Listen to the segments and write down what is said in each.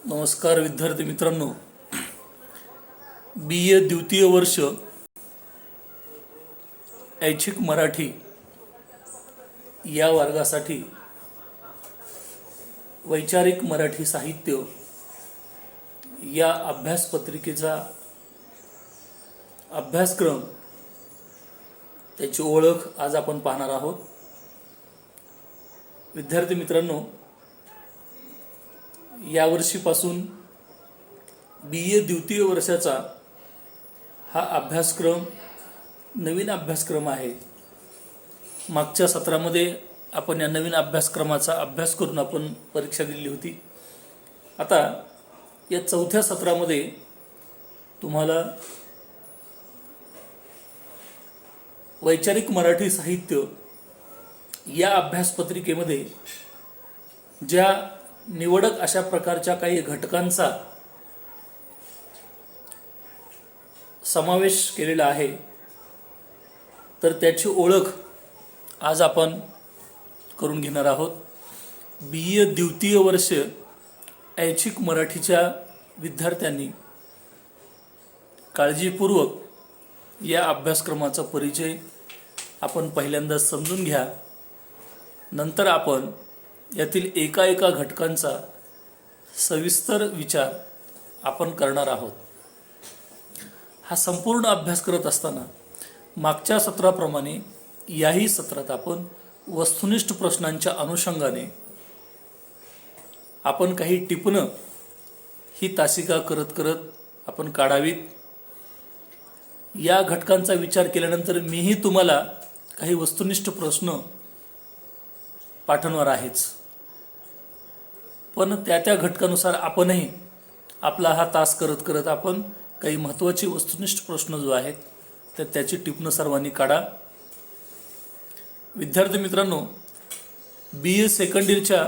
नमस्कार विद्यार्थी मित्रांनो, बी ए द्वितीय वर्ष ऐच्छिक मराठी या वर्गासाठी वैचारिक मराठी साहित्य या अभ्यासपत्रिकेचा अभ्यासक्रम त्याची ओळख आज आपण पाहणार आहोत. विद्यार्थी मित्रांनो, यावर्षीपासून बी ए द्वितीय वर्षाचा हा अभ्यासक्रम नवीन अभ्यासक्रम आहे. मागच्या सत्रामध्ये आपण या नवीन अभ्यासक्रमाचा अभ्यास करून आपण परीक्षा दिली होती. आता या चौथ्या सत्रामध्ये तुम्हाला वैचारिक मराठी साहित्य या अभ्यासपत्रिकेमध्ये ज्या निवडक अशा प्रकारच्या काही घटकांचा समावेश केलेला आहे, तर त्याची ओळख आज आपण करून घेणार आहोत. बी ए द्वितीय वर्ष ऐच्छिक मराठीच्या विद्यार्थ्यांनी काळजीपूर्वक या अभ्यासक्रमाचा परिचय आपण पहिल्यांदा समजून घ्या. नंतर आपण यातील एका एका घटकांचा सविस्तर विचार आपण करणार आहोत. हा संपूर्ण अभ्यास करत असताना मागच्या सत्राप्रमाणे याही सत्रात आपण वस्तुनिष्ठ प्रश्नांच्या अनुषंगाने आपण काही टिपणं ही तासिका करत करत आपण काढावीत. या घटकांचा विचार केल्यानंतर मीही तुम्हाला काही वस्तुनिष्ठ प्रश्न पाठवणार आहेच, पण त्या घटकानुसार आपणही आपला हा तास करत करत आपण काही महत्त्वाचे वस्तुनिष्ठ प्रश्न जो आहेत तर त्याची टिपणं सर्वांनी काढा. विद्यार्थी मित्रांनो, बी ए सेकंड इयरच्या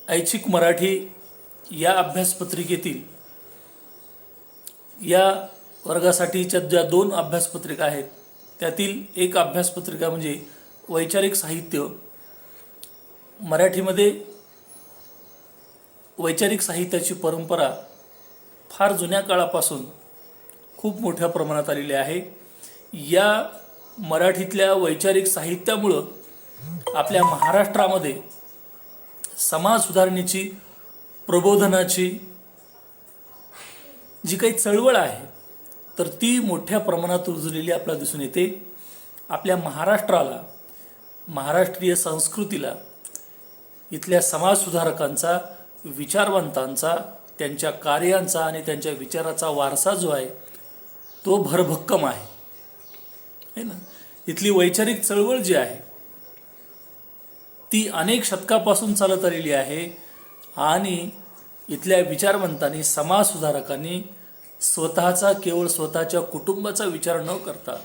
ऐच्छिक मराठी या अभ्यासपत्रिकेतील या वर्गासाठीच्या ज्या दोन अभ्यासपत्रिका आहेत त्यातील एक अभ्यासपत्रिका म्हणजे वैचारिक साहित्य. मराठीमध्ये वैचारिक साहित्याची परंपरा फार जुन्या काळापासून खूप मोठ्या प्रमाणात आलेली आहे. या मराठीतल्या वैचारिक साहित्यामुळं आपल्या महाराष्ट्रामध्ये समाज सुधारणेची, प्रबोधनाची जी काही चळवळ आहे तर ती मोठ्या प्रमाणात रुजलेली आपल्याला दिसून येते. आपल्या महाराष्ट्राला, महाराष्ट्रीय संस्कृतीला इथल्या समाजसुधारकांचा, विचारवंतांचा, त्यांच्या कार्यांचा आणि त्यांच्या विचाराचा वारसा जो आहे तो भरभक्कम आहे ना. इथली वैचारिक चळवळ जी आहे ती अनेक शतकापासून चालत आलेली आहे आणि इथल्या विचारवंतांनी, समाजसुधारकांनी स्वतःचा, केवळ स्वतःच्या कुटुंबाचा विचार न करता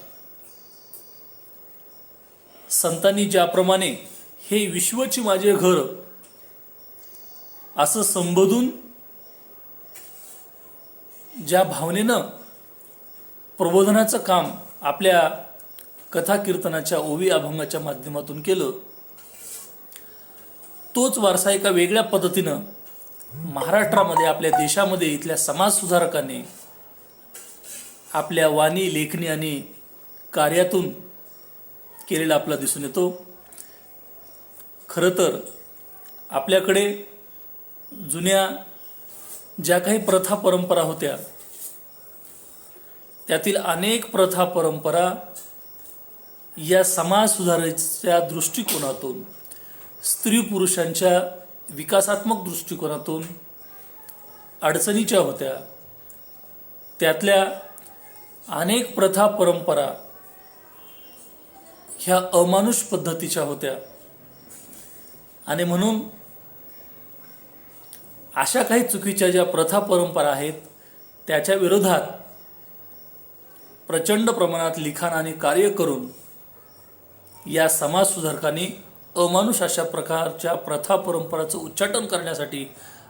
संतांनी ज्याप्रमाणे हे विश्वची माझे घर असं संबोधून ज्या भावनेनं प्रबोधनाचं काम आपल्या कथा कीर्तनाच्या, ओवी अभंगाच्या माध्यमातून केलं, तोच वारसा एका वेगळ्या पद्धतीनं महाराष्ट्रामध्ये, आपल्या देशामध्ये इथल्या समाजसुधारकांनी आपल्या वाणी, लेखणी आणि कार्यातून केलेला आपला दिसून येतो. खरं तर आपल्याकडे जुन्या ज्या काही प्रथा परंपरा होत्या त्यातील अनेक प्रथा परंपरा या समाज सुधारणेच्या दृष्टिकोनातून, स्त्री पुरुषांच्या विकासात्मक दृष्टिकोनातून अडचणीच्या होत्या. त्यातल्या अनेक प्रथा परंपरा ह्या अमानुष पद्धतीच्या होत्या आणि म्हणून अशा काही चुकीच्या ज्या प्रथा परंपरा आहेत त्याच्या विरोधात प्रचंड प्रमाणात लिखाण आणि कार्य करून या समाजसुधारकांनी अमानुष अशा प्रकारच्या प्रथा परंपराचं उच्चाटन करण्यासाठी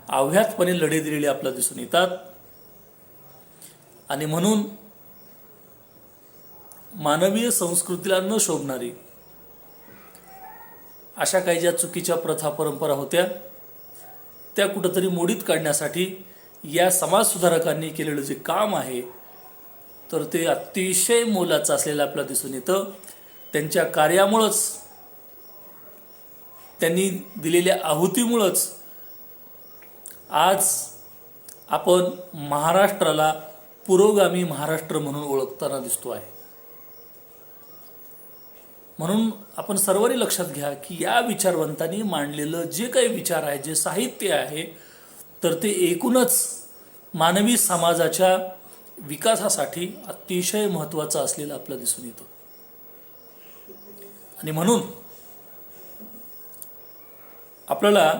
अव्याहतपणे लढे दिलेले आपल्याला दिसून येतात. आणि म्हणून मानवीय संस्कृतीला न शोभणारी अशा काही ज्या चुकीच्या प्रथा परंपरा होत्या त्या कुठंतरी मोडीत काढण्यासाठी या समाजसुधारकांनी केलेलं जे काम आहे तर ते अतिशय मोलाचं असलेलं आपल्याला दिसून येतं. त्यांच्या कार्यामुळंच, त्यांनी दिलेल्या आहुतीमुळंच आज आपण महाराष्ट्राला पुरोगामी महाराष्ट्र म्हणून ओळखताना दिसतो आहे. म्हणून आपण सर्वांनी लक्षात घ्या की या विचारवंतांनी मांडलेलं जे काही विचार आहे, जे साहित्य आहे, तर ते एकूणच मानवी समाजाच्या विकासासाठी अतिशय महत्त्वाचं असलेलं आपल्याला दिसून येतं. आणि म्हणून आपल्याला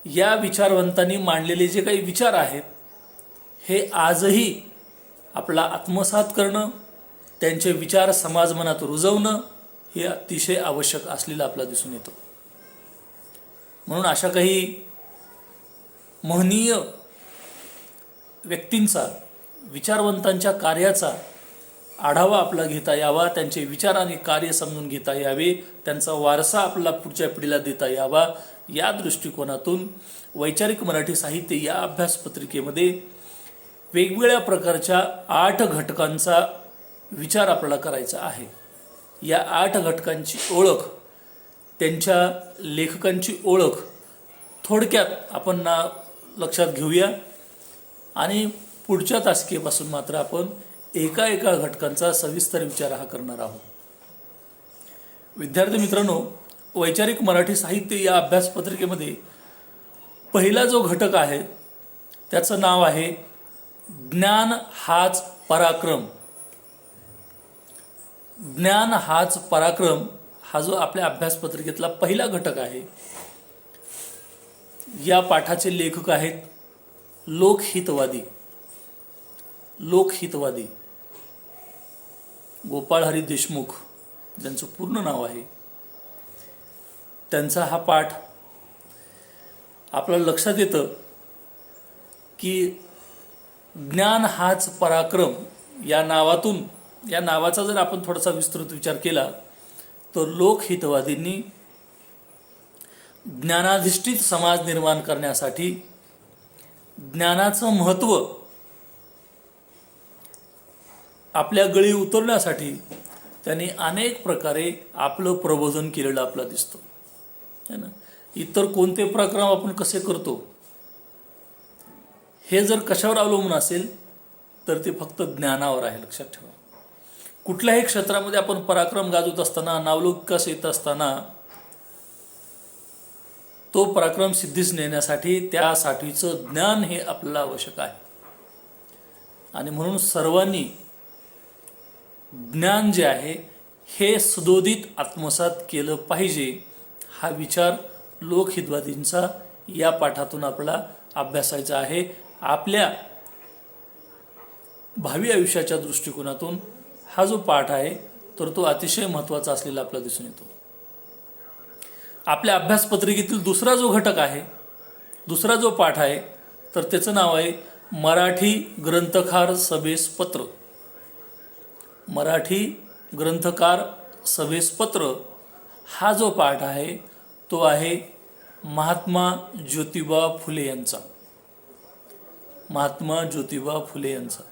या विचारवंतांनी मांडलेले जे काही विचार आहेत हे आजही आपला आत्मसात करणं, त्यांचे विचार समाज मनात रुजवणं हे अतिशय आवश्यक असलेलं आपल्याला दिसून येतं. म्हणून अशा काही महनीय व्यक्तींचा, विचारवंतांच्या कार्याचा आढावा आपला घेता यावा, त्यांचे विचार आणि कार्य समजून घेता यावे, त्यांचा वारसा आपल्याला पुढच्या पिढीला देता यावा, या दृष्टिकोनातून वैचारिक मराठी साहित्य या अभ्यासपत्रिकेमध्ये वेगवेगळ्या प्रकारच्या 8 घटकांचा विचार आपल्याला करायचा आहे. या 8 घटकांची ओळख, त्यांच्या लेखकांची ओळख थोडक्यात आपण लक्षात घेऊया आणि पुढच्या तासिकेपासून मात्र आपण एका एका घटकांचा सविस्तर विचार हा करणार आहोत. विद्यार्थी मित्रांनो, वैचारिक मराठी साहित्य या अभ्यासपत्रिकेमध्ये पहिला जो घटक आहे त्याचं नाव आहे ज्ञान हाच पराक्रम. ज्ञान हाच पराक्रम हा जो आपल्या अभ्यासपत्रिकेतला पहिला घटक आहे. या पाठाचे लेखक आहेत लोकहितवादी गोपाळ हरी देशमुख, ज्यांचं पूर्ण नाव आहे. त्यांचा हा पाठ आपल्याला लक्षात येतं की ज्ञान हाच पराक्रम या नावातून, या नावाचा जर आपण थोडासा विस्तृत विचार केला तर लोकहितवादींनी ज्ञानाधिष्ठित समाज निर्माण करण्यासाठी ज्ञानाचं महत्त्व आपल्या गळी उतरण्यासाठी त्यांनी अनेक प्रकारे आपलं प्रबोधन केलेलं आपल्याला दिसतं, है ना. इतर कोणते पराक्रम आपण कसे करतो हे जर कशावर अवलंबून असेल तर ते फक्त ज्ञानावर आहे. लक्षात ठेवा, कुठल्याही क्षेत्रामध्ये आपण पराक्रम गाजवत असताना, नावलौकिकास येत असताना तो पराक्रम सिद्धीस नेण्यासाठी त्यासाठीचं ज्ञान हे आपल्याला आवश्यक आहे. आणि म्हणून सर्वांनी ज्ञान जे आहे हे सुदोदित आत्मसात केलं पाहिजे, हा विचार लोकहितवादींचा या पाठातून आपल्याला अभ्यासायचा आहे. आपल्या भावी आयुष्याच्या दृष्टिकोनातून हा जो पाठ आहे तर तो अतिशय महत्त्वाचा असलेला आपल्याला दिसून येतो. आपल्या अभ्यासपत्रिकेतील दुसरा जो घटक आहे, दुसरा जो पाठ आहे, तर त्याचं नाव आहे मराठी ग्रंथकार सभेस पत्र. मराठी ग्रंथकार सभेस पत्र हा जो पाठ आहे तो आहे महात्मा ज्योतिबा फुले यांचा. महात्मा ज्योतिबा फुले यांचा.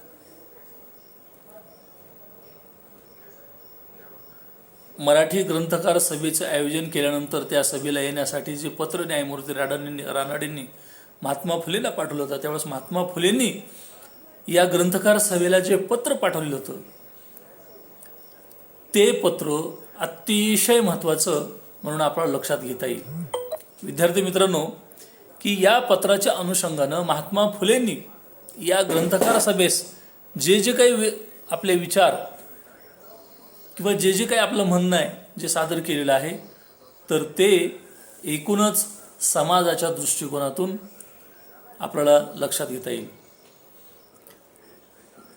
मराठी ग्रंथकार सभेचं आयोजन केल्यानंतर त्या सभेला येण्यासाठी जे पत्र न्यायमूर्ती रानडेंनी महात्मा फुलेला पाठवलं होतं, त्यावेळेस महात्मा फुलेंनी या ग्रंथकार सभेला जे पत्र पाठवलेलं होतं ते पत्र अतिशय महत्त्वाचं म्हणून आपल्याला लक्षात घेता येईल. विद्यार्थी मित्रांनो, की या पत्राच्या अनुषंगानं महात्मा फुलेंनी या ग्रंथकार सभेस जे जे काही आपले विचार किंवा जे जे काही आपलं म्हणणं आहे जे सादर केलेलं आहे तर ते एकूणच समाजाच्या दृष्टिकोनातून आपल्याला लक्षात घेता येईल.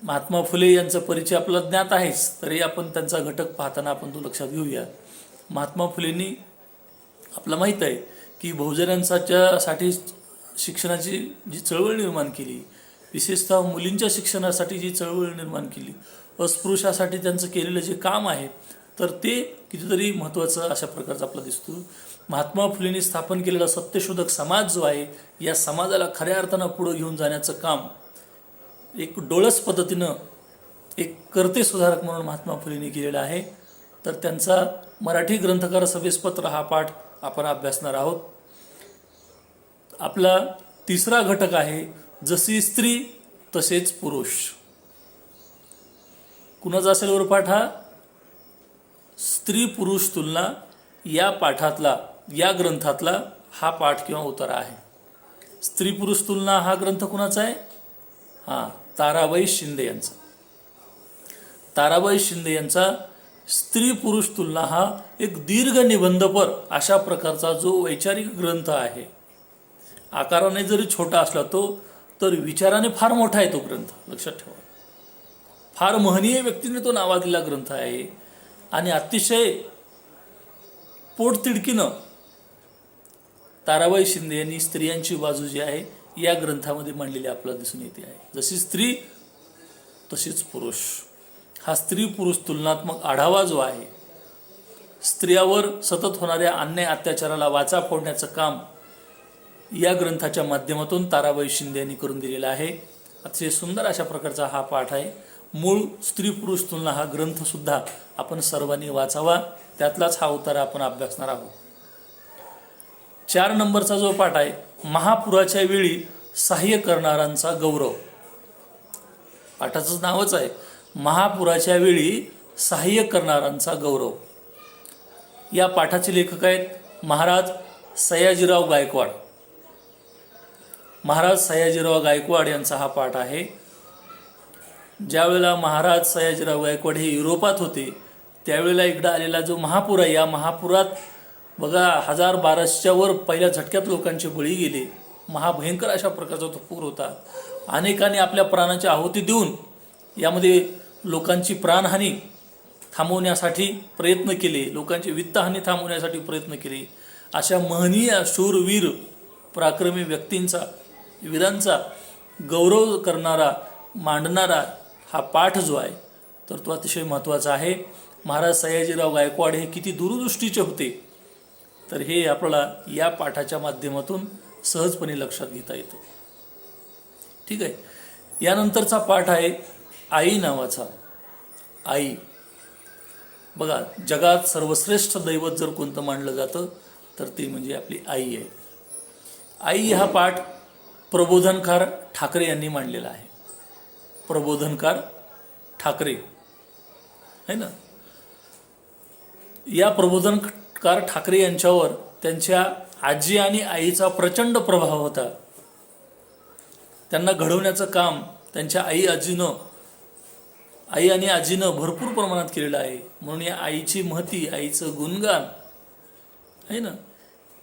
महात्मा फुले यांचा परिचय आपल्याला ज्ञात आहेच, तरी आपण त्यांचा घटक पाहताना आपण तो लक्षात घेऊया. महात्मा फुलेंनी आपलं माहीत आहे की बहुजनांसाठी शिक्षणाची जी चळवळ निर्माण केली, विशेषतः मुलींच्या शिक्षणासाठी जी चळवळ निर्माण केली, अस्पृश्यासाठी त्यांचं केलेलं जे काम आहे तर ते कितीतरी महत्त्वाचं अशा प्रकारचं आपलं दिसतो. महात्मा फुलेंनी स्थापन केलेला सत्यशोधक समाज जो आहे, या समाजाला खऱ्या अर्थानं पुढे घेऊन जाण्याचं काम एक डोळस पद्धतीनं एक कर्ते सुधारक म्हणून महात्मा फुलेंनी केलेला आहे. तर त्यांचा मराठी ग्रंथकार सभेसपत्र हा पाठ आपण अभ्यासणार आहोत. आपला तिसरा घटक आहे जशी स्त्री तसेच पुरुष. कुणाचा असेल वर पाठ हा? स्त्री पुरुष तुलना या पाठातला, या ग्रंथातला हा पाठ किंवा उतारा आहे. स्त्री पुरुष तुलना हा ग्रंथ कुणाचा आहे? हां, ताराबाई शिंदे यांचा. ताराबाई शिंदे यांचा स्त्री पुरुष तुलना हा एक दीर्घ निबंधपर अशा प्रकारचा जो वैचारिक ग्रंथ आहे. आकाराने जरी छोटा असला तो, तर विचाराने फार मोठा आहे तो ग्रंथ, लक्षात ठेवा. फार महनीय व्यक्तीने तो नावाजलेला ग्रंथ आहे आणि अतिशय पोटतिडकीनं ताराबाई शिंदे यांनी स्त्रियांची बाजू जी आहे या ग्रंथामध्ये मांडलेली आपल्याला दिसून येते आहे. जशी स्त्री तशीच पुरुष. हा स्त्री पुरुष तुलनात्मक आढावा जो आहे, स्त्रियावर सतत होणाऱ्या अन्याय अत्याचाराला वाचा फोडण्याचं काम या ग्रंथाच्या माध्यमातून ताराबाई शिंदे यांनी करून दिलेला आहे. अतिशय सुंदर अशा प्रकारचा हा पाठ आहे. मूळ स्त्री पुरुष तुलना हा ग्रंथसुद्धा आपण सर्वांनी वाचावा. त्यातलाच हा उतारा आपण अभ्यासणार आहोत. 4 नंबरचा जो पाठ आहे, महापुराच्या वेळी सहाय्य करणाऱ्यांचा गौरव. पाठाचं नावच आहे महापुराच्या वेळी सहाय्य करणाऱ्यांचा गौरव. या पाठाचे लेखक आहेत महाराज सयाजीराव गायकवाड. महाराज सयाजीराव गायकवाड यांचा हा पाठ आहे. ज्यावेळेला महाराज सयाजीराव गायकवाड हे युरोपात होते, त्यावेळेला इकडं आलेला जो महापूर आहे, या महापुरात बघा 1000-1200च्या वर पहिल्या झटक्यात लोकांचे बळी गेले. महाभयंकर अशा प्रकारचा तो पूर होता. अनेकांनी आपल्या प्राणाची आहुती देऊन यामध्ये लोकांची प्राणहानी थांबवण्यासाठी प्रयत्न केले, लोकांची वित्तहानी थांबवण्यासाठी प्रयत्न केले. अशा महनीय शूरवीर पराक्रमी व्यक्तींचा, वीरांचा गौरव करणारा, मांडणारा हा पाठ जो आहे तर तो अतिशय महत्त्वाचा आहे. महाराज सयाजीराव गायकवाड हे किती दूरदृष्टीचे होते तर हे आपल्याला या पाठाच्या माध्यमातून सहजपणे लक्षात घेता येतं. ठीक आहे. यानंतरचा पाठ आहे आई नावाचा. आई. बघा, जगात सर्वश्रेष्ठ दैवत जर कोणतं मानलं जातं तर ते म्हणजे आपली आई आहे. आई हा पाठ प्रबोधनकार ठाकरे यांनी मांडलेला आहे. प्रबोधनकार ठाकरे है ना. या प्रबोधनकार ठाकरे यांच्यावर त्यांच्या आजी आणि आईचा प्रचंड प्रभाव होता. त्यांना घडवण्याचं काम त्यांच्या आई आणि आजीनं भरपूर प्रमाणात केलेलं आहे. म्हणून या आईची महती, आईचं गुणगान आहे ना,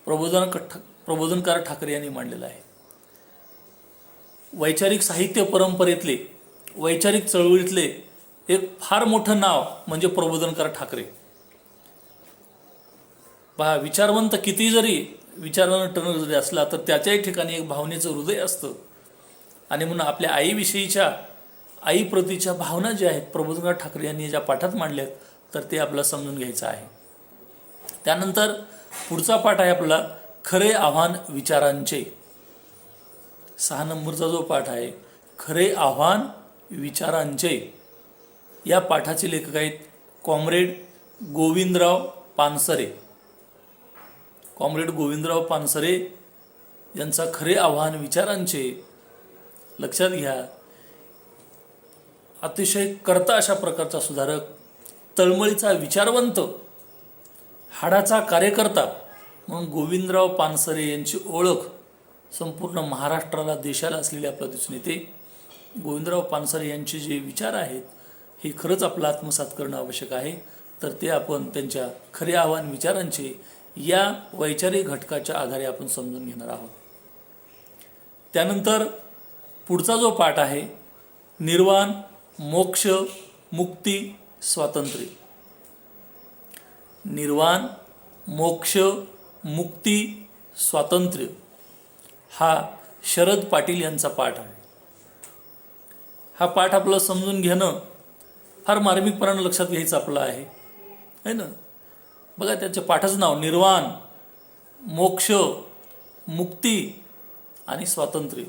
प्रबोधनकार ठाकरे यांनी मांडलेलं आहे. वैचारिक साहित्य परंपरेतले, वैचारिक चळवळीतले एक फार मोठं नाव म्हणजे प्रबोधनकार ठाकरे. पहा, विचारवंत किती जरी विचारानं टणक जरी असला तर त्याच्याही ठिकाणी एक भावनेचं हृदय असतं. आणि म्हणून आपल्या आईविषयीच्या, आईप्रतीच्या भावना ज्या आहेत प्रबोधनकार ठाकरे यांनी ज्या पाठात मांडल्यात तर ते आपल्याला समजून घ्यायचं आहे. त्यानंतर पुढचा पाठ आहे आपला खरे आव्हान विचारांचे. 6 नंबरचा जो पाठ आहे खरे आव्हान विचारांचे. या पाठाचे लेखक आहेत कॉम्रेड गोविंदराव पानसरे. कॉम्रेड गोविंदराव पानसरे यांचा खरे आव्हान विचारांचे. लक्षात घ्या, अतिशय कर्ता अशा प्रकारचा सुधारक, तळमळीचा विचारवंत, हाडाचा कार्यकर्ता म्हणून गोविंदराव पानसरे यांची ओळख संपूर्ण महाराष्ट्राला, देशाला असलेली आपल्याला दिसून येते. गोविंदराव पानसरे यांचे जे विचार आहेत हे खरंच आपलं आत्मसात करणं आवश्यक आहे. तर ते आपण त्यांच्या खरे आव्हान विचारांचे या वैचारिक घटकाच्या आधारे आपण समजून घेणार आहोत. त्यानंतर पुढचा जो पाठ आहे निर्वाण, मोक्ष, मुक्ती, स्वातंत्र्य. निर्वाण, मोक्ष, मुक्ती, स्वातंत्र्य हा शरद पाटील यांचा पाठ आहे. हा पाठ आपलं समजून घेणं फार मार्मिकपणानं लक्षात घ्यायचं आपलं आहे ना. बघा, त्याच्या पाठाचं नाव निर्वाण, मोक्ष, मुक्ती आणि स्वातंत्र्य.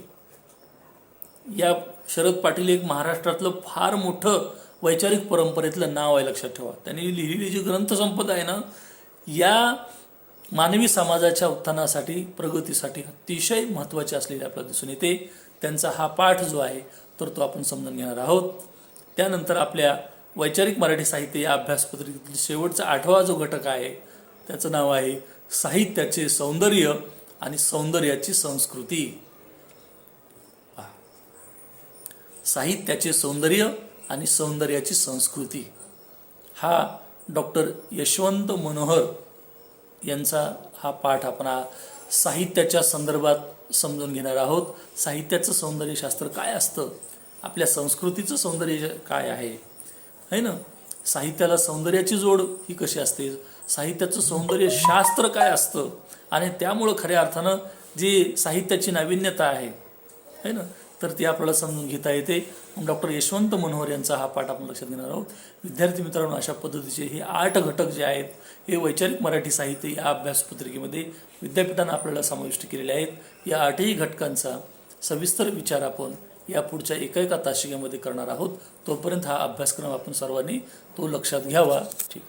या शरद पाटील एक महाराष्ट्रातलं फार मोठं वैचारिक परंपरेतलं नाव आहे, लक्षात ठेवा. त्यांनी लिहिलेली जी ग्रंथसंपदा आहे ना, या मानवी समाजाच्या उत्थानासाठी, प्रगतीसाठी अतिशय महत्त्वाचे असलेले आपल्याला दिसून येते. त्यांचा हा पाठ जो आहे तर तो आपण समजून घेणार आहोत. त्यानंतर आपल्या वैचारिक मराठी साहित्य या अभ्यासपत्रिकेतील शेवटचा 8वा जो घटक आहे त्याचं नाव आहे साहित्याचे सौंदर्य आणि सौंदर्याची संस्कृती. साहित्याचे सौंदर्य आणि सौंदर्याची संस्कृती हा डॉक्टर यशवंत मनोहर यांचा हा पाठ आपण साहित्याच्या संदर्भात समजून घेणार आहोत. साहित्याचं सौंदर्यशास्त्र काय असतं, आपल्या संस्कृतीचं सौंदर्य काय आहे ना, साहित्याला सौंदर्याची जोड ही कशी असते, साहित्याचं सौंदर्यशास्त्र काय असतं, आणि त्यामुळं खऱ्या अर्थानं जी साहित्याची नाविन्यता आहे ना, तर ती आपल्याला समजून घेता येते. डॉक्टर यशवंत मनोहर यांचा हा पाठ आपण लक्षात घेणार आहोत. विद्यार्थी मित्रांनो, अशा पद्धतीचे हे 8 घटक जे आहेत हे वैचारिक मराठी साहित्य या अभ्यासपत्रिकेमध्ये विद्यापीठानं आपल्याला समाविष्ट केलेले आहेत. या 8ही घटकांचा सविस्तर विचार आपण या पुढच्या एका तासिकेमध्ये करणार आहोत. तोपर्यंत हा अभ्यासक्रम आपण सर्वांनी तो लक्षात घ्यावा. ठीक.